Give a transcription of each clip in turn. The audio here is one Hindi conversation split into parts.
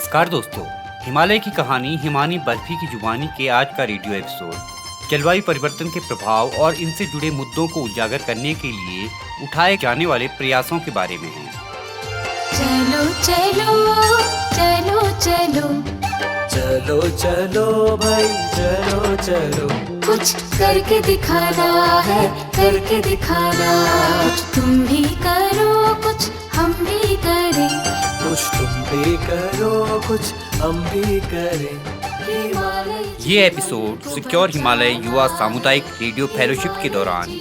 नमस्कार दोस्तों, हिमालय की कहानी हिमानी बर्फी की जुबानी के आज का रेडियो एपिसोड जलवायु परिवर्तन के प्रभाव और इनसे जुड़े मुद्दों को उजागर करने के लिए उठाए जाने वाले प्रयासों के बारे में है। चलो चलो चलो चलो चलो चलो भाई चलो चलो, कुछ करके दिखाना है, करके दिखाना। कुछ तुम भी करो, कुछ हम भी करें। कुछ तुम भी करो, कुछ हम भी करें। ये एपिसोड सिक्योर हिमालय युवा सामुदायिक रेडियो फेलोशिप के दौरान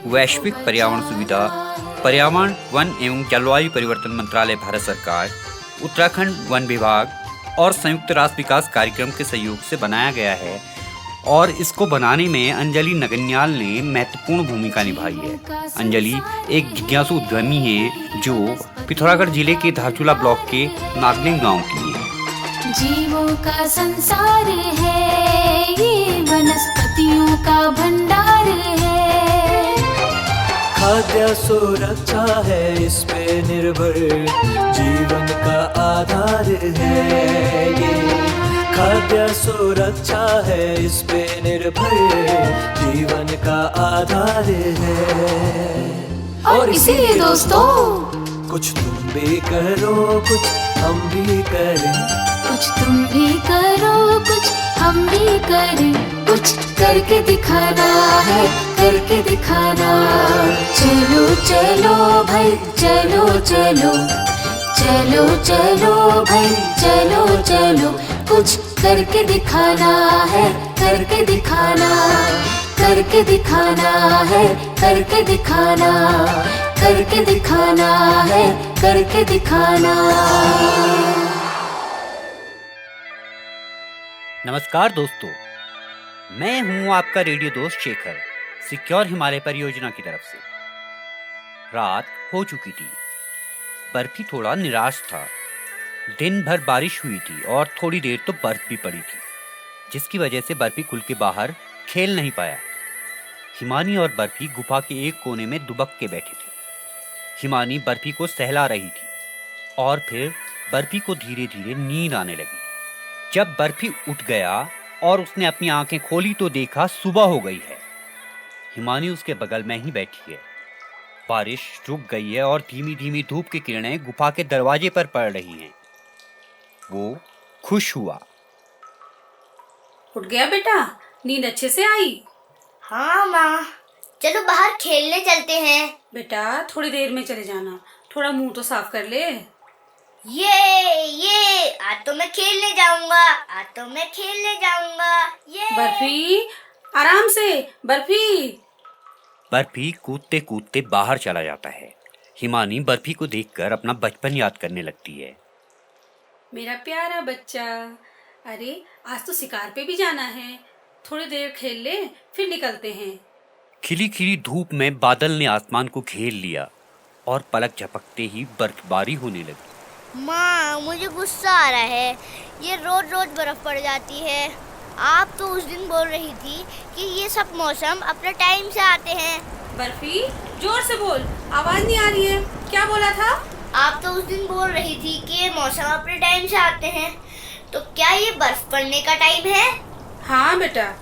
वैश्विक पर्यावरण सुविधा, पर्यावरण, वन एवं जलवायु परिवर्तन मंत्रालय, भारत सरकार, उत्तराखंड वन विभाग और संयुक्त राष्ट्र विकास कार्यक्रम के सहयोग से बनाया गया है और इसको बनाने में अंजलि नगन्याल ने महत्वपूर्ण भूमिका निभाई है। अंजलि एक जिज्ञासु उद्यमी है जो पिथौरागढ़ जिले के धारचूला ब्लॉक के नागलिंग गांव की है। जीवों का संसार है, ये वनस्पतियों का भंडार है। खाद्य सुरक्षा है इस पे निर्भर, जीवन का आधार है ये। खाद्य सुरक्षा है इस पे निर्भर, जीवन का आधार है। और इसीलिए दोस्तों, कुछ तुम भी करो, कुछ हम भी करें। कुछ तुम भी करो, कुछ हम भी करें। कुछ करके दिखाना है, करके दिखाना। चलो चलो भाई चलो चलो, चलो चलो भाई चलो चलो। कुछ करके दिखाना है, करके दिखाना। करके दिखाना है, करके दिखाना। करके दिखाना है, करके दिखाना। नमस्कार दोस्तों, मैं हूं आपका रेडियो दोस्त शेखर, सिक्योर हिमालय परियोजना की तरफ से। रात हो चुकी थी, बर्फी थोड़ा निराश था। दिन भर बारिश हुई थी और थोड़ी देर तो बर्फ भी पड़ी थी, जिसकी वजह से बर्फी खुल के बाहर खेल नहीं पाया। हिमानी और बर्फी गुफा के एक कोने में दुबक के बैठे थे। हिमानी बर्फी को सहला रही थी और फिर बर्फी को धीरे धीरे नींद आने लगी। जब बर्फी उठ गया और उसने अपनी आंखें खोली तो देखा सुबह हो गई है। हिमानी उसके बगल में ही बैठी है। बारिश रुक गई है और धीमी धीमी धूप की किरणें गुफा के दरवाजे पर पड़ रही हैं। वो खुश हुआ। उठ गया बेटा, नींद अच्छे से आई? हाँ माँ, चलो बाहर खेलने चलते हैं। बेटा थोड़ी देर में चले जाना, थोड़ा मुंह तो साफ कर ले। ये आज तो मैं खेलने जाऊंगा, आज तो मैं खेलने जाऊंगा। ये बर्फी आराम से, बर्फी। बर्फी कूदते कूदते बाहर चला जाता है। हिमानी बर्फी को देखकर अपना बचपन याद करने लगती है। मेरा प्यारा बच्चा, अरे आज तो शिकार पे भी जाना है, थोड़ी देर खेल ले फिर निकलते हैं। खिली खिली धूप में बादल ने आसमान को घेर लिया और पलक झपकते ही बर्फबारी होने लगी। माँ, मुझे गुस्सा आ रहा है, ये रोज रोज बर्फ पड़ जाती है। आप तो उस दिन बोल रही थी कि ये सब मौसम अपने टाइम से आते हैं। बर्फी जोर से बोल, आवाज नहीं आ रही है। क्या बोला था? आप तो उस दिन बोल रही थी कि ये मौसम अपने टाइम से आते हैं, तो क्या ये बर्फ पड़ने का टाइम है? हाँ बेटा,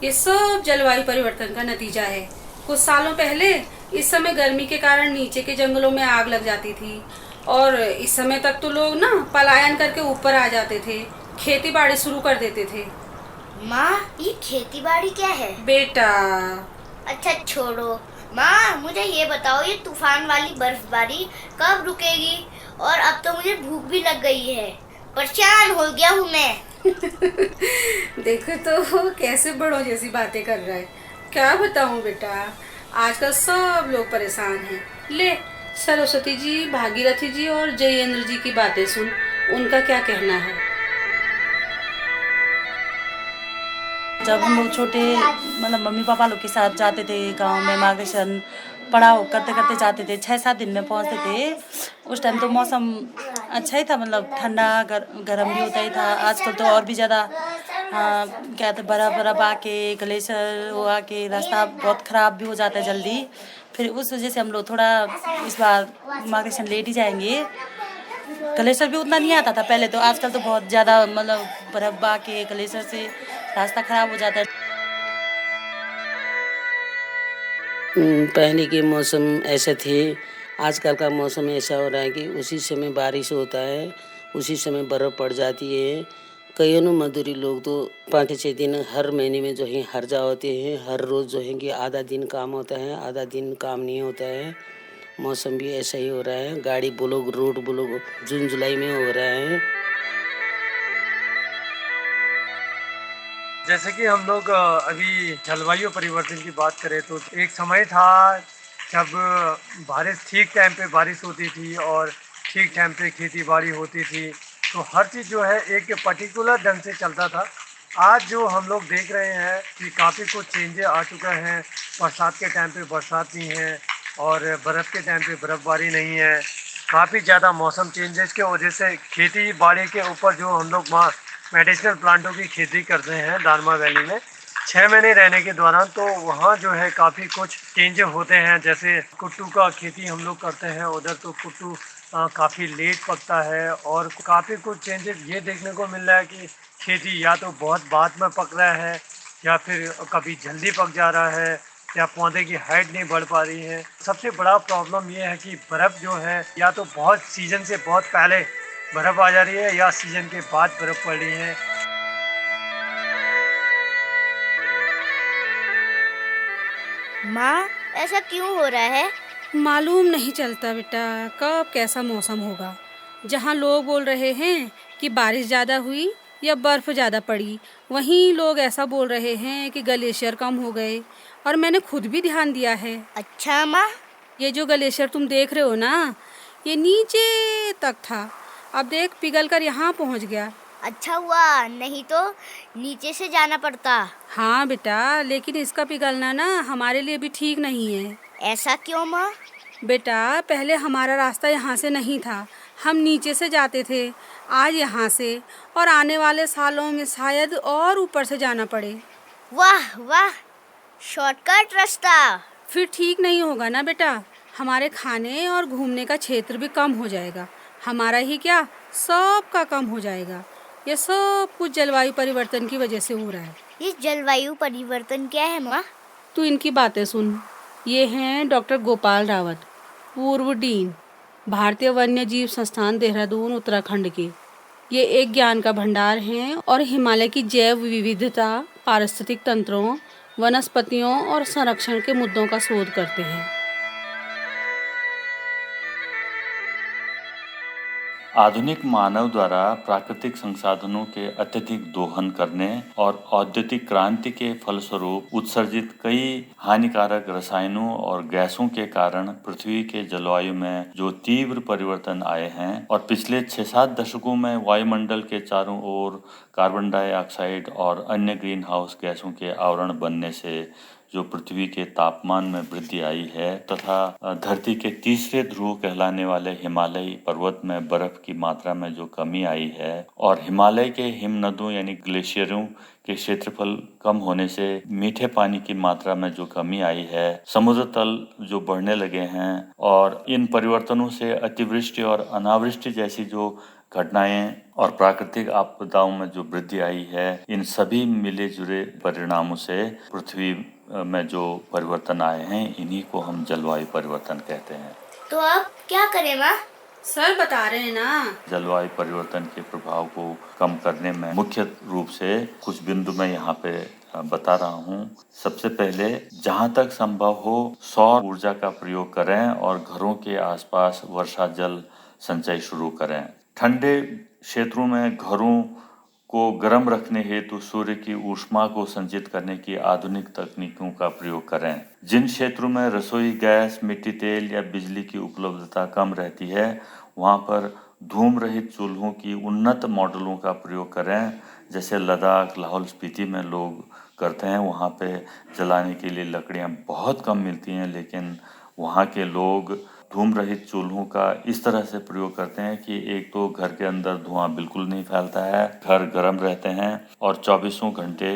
ये सब जलवायु परिवर्तन का नतीजा है। कुछ सालों पहले इस समय गर्मी के कारण नीचे के जंगलों में आग लग जाती थी और इस समय तक तो लोग ना पलायन करके ऊपर आ जाते थे, खेती बाड़ी शुरू कर देते थे। माँ, ये खेती बाड़ी क्या है? बेटा अच्छा छोड़ो। माँ, मुझे ये बताओ, ये तूफान वाली बर्फबारी कब रुकेगी? और अब तो मुझे भूख भी लग गई है, परेशान हो गया हूँ मैं। देखो तो कैसे बड़ों जैसी बातें कर रहा है। क्या बताऊँ बेटा, आजकल सब लोग परेशान हैं। ले सरस्वती जी, भागीरथी जी और जयेंद्र जी की बातें सुन, उनका क्या कहना है। जब हम लोग छोटे मतलब मम्मी पापा लोग के साथ जाते थे गांव में मार्गदर्शन पढ़ाओ करते करते जाते थे, 6-7 दिन में पहुंचते थे। उस टाइम तो मौसम अच्छा ही था, मतलब ठंडा गर्म भी होता ही था। आजकल तो और भी ज़्यादा क्या था, बर्फ़ आके ग्लेशियर वो आके रास्ता बहुत ख़राब भी हो जाता है जल्दी। फिर उस वजह से हम लोग थोड़ा इस बार मार्गदर्शन लेट ही जाएंगे। ग्लेशियर भी उतना नहीं आता था पहले तो, आजकल तो बहुत ज़्यादा मतलब बर्फ बा के ग्लेशियर से रास्ता खराब हो जाता है। पहले के मौसम ऐसे थे, आजकल का मौसम ऐसा हो रहा है कि उसी समय बारिश होता है, उसी समय बर्फ़ पड़ जाती है। कई मजदूरी लोग तो 5-6 दिन हर महीने में जो है हर्जा होते हैं। हर रोज़ जो है कि आधा दिन काम होता है, आधा दिन काम नहीं होता है। मौसम भी ऐसा ही हो रहा है। गाड़ी ब्लॉक, रोड ब्लॉक जून जुलाई में हो रहा है। जैसे कि हम लोग अभी जलवायु परिवर्तन की बात करें तो एक समय था जब बारिश ठीक टाइम पे बारिश होती थी और ठीक टाइम पे खेती बाड़ी होती थी, तो हर चीज़ जो है एक पर्टिकुलर ढंग से चलता था। आज जो हम लोग देख रहे हैं कि काफ़ी कुछ चेंजेस आ चुका है। बरसात के टाइम पे बरसात नहीं है और बर्फ़ के टाइम पे बर्फ़बारी नहीं है। काफ़ी ज़्यादा मौसम चेंजेस के वजह से खेती बाड़ी के ऊपर जो हम लोग वहाँ मेडिसिनल प्लांटों की खेती करते हैं दारमा वैली में 6 महीने रहने के दौरान, तो वहाँ जो है काफ़ी कुछ चेंज होते हैं। जैसे कुट्टू का खेती हम लोग करते हैं उधर, तो कुट्टू काफ़ी लेट पकता है और काफ़ी कुछ चेंजेस ये देखने को मिल रहा है कि खेती या तो बहुत बाद में पक रहा है या फिर कभी जल्दी पक जा रहा है या पौधे की हाइट नहीं बढ़ पा रही है। सबसे बड़ा प्रॉब्लम ये है कि बर्फ़ जो है या तो बहुत सीजन से बहुत पहले बर्फ़ आ जा रही है या सीजन के बाद बर्फ़ पड़ रही है। माँ, ऐसा क्यों हो रहा है? मालूम नहीं चलता बेटा कब कैसा मौसम होगा। जहाँ लोग बोल रहे हैं कि बारिश ज़्यादा हुई या बर्फ़ ज़्यादा पड़ी, वहीं लोग ऐसा बोल रहे हैं कि ग्लेशियर कम हो गए। और मैंने खुद भी ध्यान दिया है। अच्छा माँ। ये जो ग्लेशियर तुम देख रहे हो ना, ये नीचे तक था, अब देख पिघल कर यहाँ पहुँच गया। अच्छा हुआ, नहीं तो नीचे से जाना पड़ता। हाँ बेटा, लेकिन इसका पिघलना ना हमारे लिए भी ठीक नहीं है। ऐसा क्यों माँ? बेटा पहले हमारा रास्ता यहाँ से नहीं था, हम नीचे से जाते थे, आज यहाँ से, और आने वाले सालों में शायद और ऊपर से जाना पड़े। वाह वाह, शॉर्टकट रास्ता। फिर ठीक नहीं होगा ना बेटा, हमारे खाने और घूमने का क्षेत्र भी कम हो जाएगा। हमारा ही क्या, सबका कम हो जाएगा। ये सब कुछ जलवायु परिवर्तन की वजह से हो रहा है। ये जलवायु परिवर्तन क्या है माँ? तू इनकी बातें सुन। ये हैं डॉक्टर गोपाल रावत, पूर्व डीन, भारतीय वन्य जीव संस्थान देहरादून उत्तराखंड के। ये एक ज्ञान का भंडार हैं और हिमालय की जैव विविधता, पारिस्थितिक तंत्रों, वनस्पतियों और संरक्षण के मुद्दों का शोध करते हैं। आधुनिक मानव द्वारा प्राकृतिक संसाधनों के अत्यधिक दोहन करने और औद्योगिक क्रांति के फलस्वरूप उत्सर्जित कई हानिकारक रसायनों और गैसों के कारण पृथ्वी के जलवायु में जो तीव्र परिवर्तन आए हैं और पिछले 6-7 दशकों में वायुमंडल के चारों ओर कार्बन डाइऑक्साइड और अन्य ग्रीन हाउस गैसों के आवरण बनने से जो पृथ्वी के तापमान में वृद्धि आई है तथा धरती के तीसरे ध्रुव कहलाने वाले हिमालयी पर्वत में बर्फ की मात्रा में जो कमी आई है और हिमालय के हिमनदों यानी ग्लेशियरों के क्षेत्रफल कम होने से मीठे पानी की मात्रा में जो कमी आई है, समुद्र तल जो बढ़ने लगे हैं और इन परिवर्तनों से अतिवृष्टि और अनावृष्टि जैसी जो घटनाएं और प्राकृतिक आपदाओं में जो वृद्धि आई है, इन सभी मिले जुले परिणामों से पृथ्वी में जो परिवर्तन आए हैं, इन्हीं को हम जलवायु परिवर्तन कहते हैं। तो अब क्या करें माँ? सर बता रहे हैं ना। जलवायु परिवर्तन के प्रभाव को कम करने में मुख्य रूप से कुछ बिंदु मैं यहाँ पे बता रहा हूँ। सबसे पहले जहाँ तक संभव हो सौर ऊर्जा का प्रयोग करें और घरों के आसपास वर्षा जल संचय शुरू करें। ठंडे क्षेत्रों में घरों को गर्म रखने हेतु सूर्य की ऊष्मा को संचित करने की आधुनिक तकनीकों का प्रयोग करें। जिन क्षेत्रों में रसोई गैस, मिट्टी तेल या बिजली की उपलब्धता कम रहती है, वहां पर धूम रहित चूल्हों की उन्नत मॉडलों का प्रयोग करें। जैसे लद्दाख, लाहौल स्पीति में लोग करते हैं, वहाँ पे जलाने के लिए लकड़ियाँ बहुत कम मिलती हैं, लेकिन वहाँ के लोग धूम रहित चूल्हों का इस तरह से प्रयोग करते हैं कि एक तो घर के अंदर धुआं बिल्कुल नहीं फैलता है, घर गर्म रहते हैं और 24 घंटे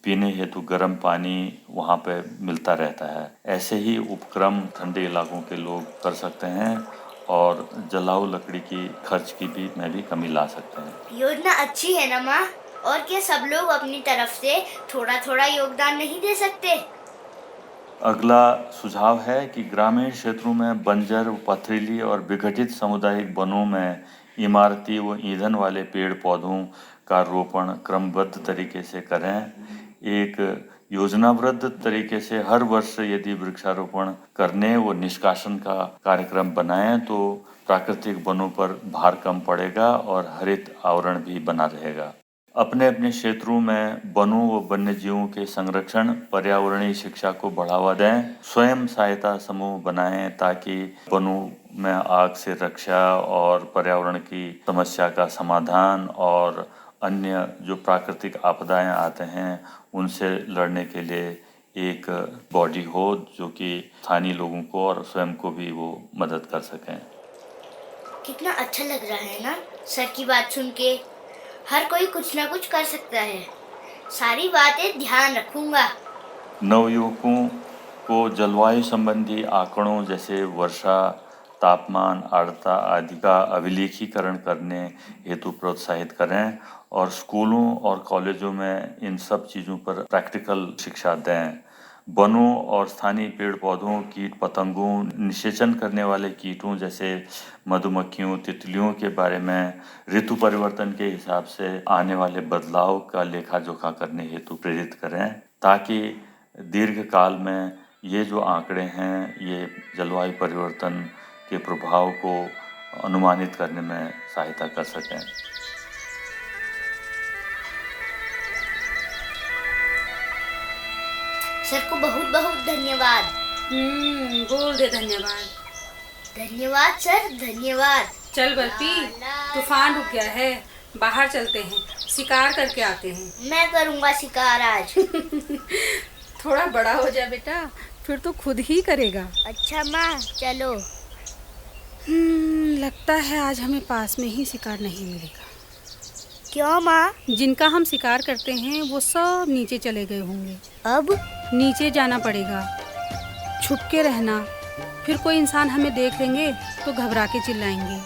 पीने हेतु गर्म पानी वहाँ पे मिलता रहता है। ऐसे ही उपक्रम ठंडे इलाकों के लोग कर सकते हैं और जलाऊ लकड़ी की खर्च की भी में भी कमी ला सकते हैं। योजना अच्छी है ना माँ? और क्या सब लोग अपनी तरफ से थोड़ा थोड़ा योगदान नहीं दे सकते? अगला सुझाव है कि ग्रामीण क्षेत्रों में बंजर, पथरीली और विघटित सामुदायिक वनों में इमारती व ईंधन वाले पेड़ पौधों का रोपण क्रमबद्ध तरीके से करें। एक योजनाबद्ध तरीके से हर वर्ष यदि वृक्षारोपण करने व निष्कासन का कार्यक्रम बनाएं तो प्राकृतिक वनों पर भार कम पड़ेगा और हरित आवरण भी बना रहेगा। अपने अपने क्षेत्रों में वनों व वन्य जीवों के संरक्षण, पर्यावरणीय शिक्षा को बढ़ावा दें। स्वयं सहायता समूह बनाएं ताकि वनों में आग से रक्षा और पर्यावरण की समस्या का समाधान और अन्य जो प्राकृतिक आपदाएं आते हैं उनसे लड़ने के लिए एक बॉडी हो जो कि स्थानीय लोगों को और स्वयं को भी वो मदद कर सकें। कितना अच्छा लग रहा है ना सर की बात सुन के। हर कोई कुछ ना कुछ कर सकता है। सारी बातें ध्यान रखूंगा। नवयुवकों को जलवायु संबंधी आंकड़ों जैसे वर्षा, तापमान, आर्द्रता आदि का अभिलेखीकरण करने हेतु प्रोत्साहित करें और स्कूलों और कॉलेजों में इन सब चीज़ों पर प्रैक्टिकल शिक्षा दें। वनों और स्थानीय पेड़ पौधों, कीट पतंगों, निषेचन करने वाले कीटों जैसे मधुमक्खियों, तितलियों के बारे में ऋतु परिवर्तन के हिसाब से आने वाले बदलाव का लेखा जोखा करने हेतु प्रेरित करें ताकि दीर्घ काल में ये जो आंकड़े हैं ये जलवायु परिवर्तन के प्रभाव को अनुमानित करने में सहायता कर सकें। सर को बहुत बहुत धन्यवाद। बोल दे धन्यवाद। धन्यवाद सर, धन्यवाद। चल बर्फी, तूफान रुक गया है, बाहर चलते हैं, शिकार करके आते हैं। मैं करूँगा शिकार आज। थोड़ा बड़ा हो जा बेटा, फिर तो खुद ही करेगा। अच्छा माँ, चलो। लगता है आज हमें पास में ही शिकार नहीं मिलेगा। क्यों माँ? जिनका हम शिकार करते हैं वो सब नीचे चले गए होंगे। अब नीचे जाना पड़ेगा, छुप के रहना, फिर कोई इंसान हमें देख लेंगे तो घबरा के चिल्लाएंगे।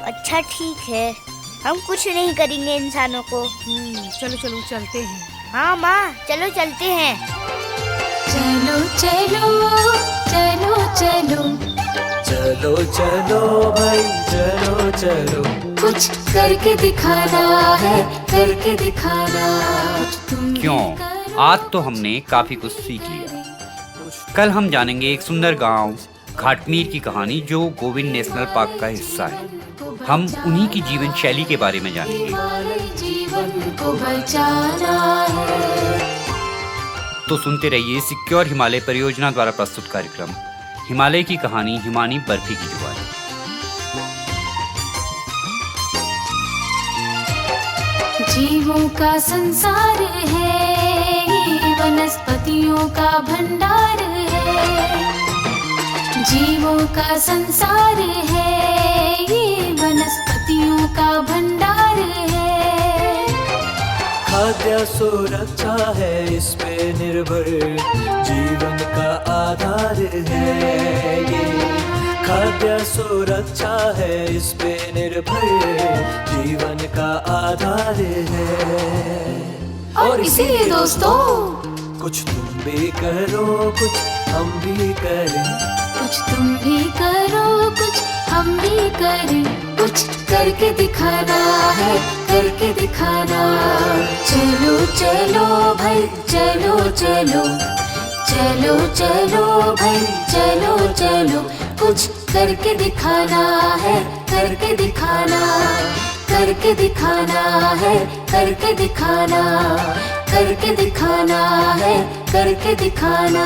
अच्छा ठीक है, हम कुछ नहीं करेंगे इंसानों को। चलो चलो चलते हैं। हाँ माँ, चलो चलते हैं। चलो चलो चलो चलो चलो चलो भाई चलो चलो, कुछ करके दिखाना है, करके दिखाना। तुम भी क्यों, करो, आज तो हमने काफी कुछ सीख लिया। कल हम जानेंगे एक सुंदर गांव घाटमीर की कहानी जो गोविंद नेशनल पार्क का हिस्सा है। हम उन्हीं की जीवन शैली के बारे में जानेंगे। हमारे जीवन को बचाना है। तो सुनते रहिए सिक्योर हिमालय परियोजना द्वारा प्रस्तुत कार्यक्रम हिमालय की कहानी, हिमानी बर्फी की जुबानी। जीवों का संसार है, वनस्पतियों का भंडार है। जीवों का संसार है, ये वनस्पतियों का भंडार है। खाद्य सुरक्षा है इस पे निर्भर, जीवन का आधार है ये। खाद्य सुरक्षा है इस पे निर्भर, जीवन का आधार है। और इसीलिए दोस्तों, कुछ तुम भी करो, कुछ हम भी करें। कुछ तुम भी करो, कुछ हम भी करें। कुछ करके दिखाना है, करके दिखाना। चलो चलो भाई चलो चलो, चलो चलो भाई चलो चलो। कुछ करके दिखाना है, करके दिखाना। करके दिखाना है, करके दिखाना। करके दिखाना है, करके दिखाना।